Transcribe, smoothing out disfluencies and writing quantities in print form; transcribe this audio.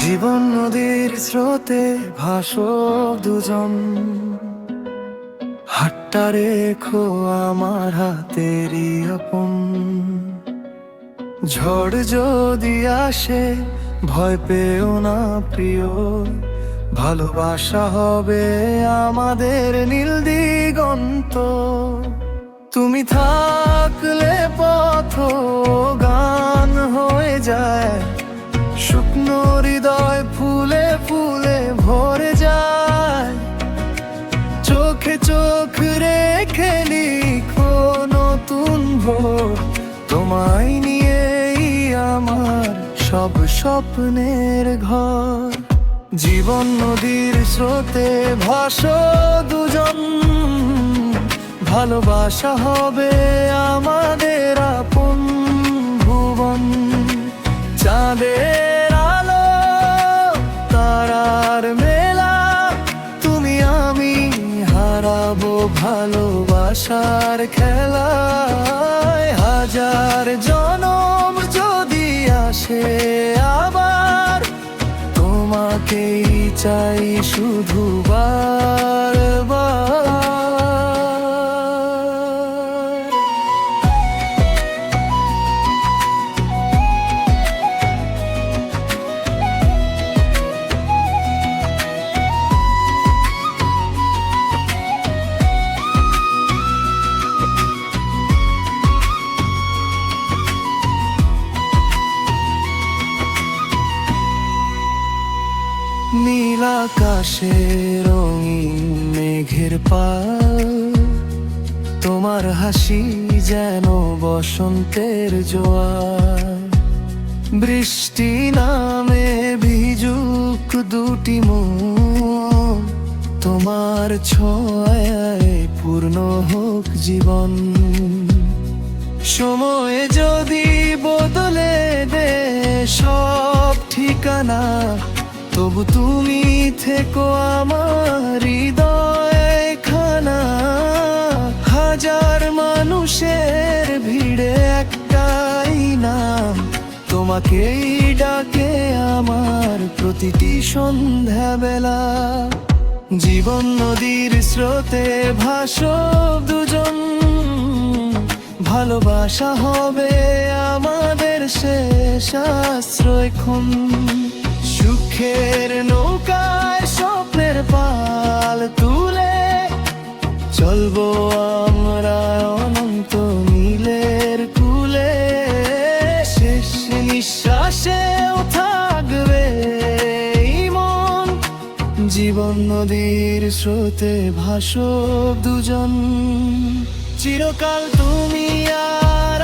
জীবন নদীর স্রোতে ভাসক দুজন, হাতটা রেখো আমার হাতেরই আপন। ঝড় যদি আসে ভয় পেও না প্রিয়, ভালোবাসা হবে আমাদের নীল দিগন্ত। তুমি থাকলে পথ গান হয়ে যায়, শুকনো হৃদয় ফুলে ফুলে ভরে যায়। চোখে চোখ রেখে লিখো নতুন ভোর, তোমায় নিয়েই আমার সব স্বপ্নের ঘর। জীবন নদীর স্রোতে ভাসো দুজন, ভালোবাসা হবে আমাদের আপন ভুবন। চাঁদের আলো তারার মেলা, তুমি আমি হারাবো ভালোবাসার খেলায়। হাজার জনম যদি আসে আবার, তোমাকেই চাই শুধু বারবার। নীল আকাশে রঙিন মেঘের পাল, তোমার হাসি যেন বসন্তের জোয়ার। বৃষ্টি নামে ভিজুক দুটি মন, তোমার ছোঁয়ায় পূর্ণ হোক জীবন। সময় যদি বদলে দে সব ঠিকানা, তবু তুমি থেকো আমার হৃদয় খানা। হাজার মানুষের ভিড়ে একটাই নাম, তোমাকেই ডাকে আমার প্রতিটি সন্ধ্যা বেলা। জীবন নদীর স্রোতে ভাসো দুজন, ভালোবাসা হবে আমাদের শেষ আশ্রয়ক্ষণ। সুখের নৌকায় স্বপ্নের পাল তুলে চলবো আমরা অনন্ত নীলের কূলে। শেষ নিঃশ্বাসেও থাকবে এই মন, জীবন নদীর স্রোতে ভাসো দুজন। চিরকাল তুমি আর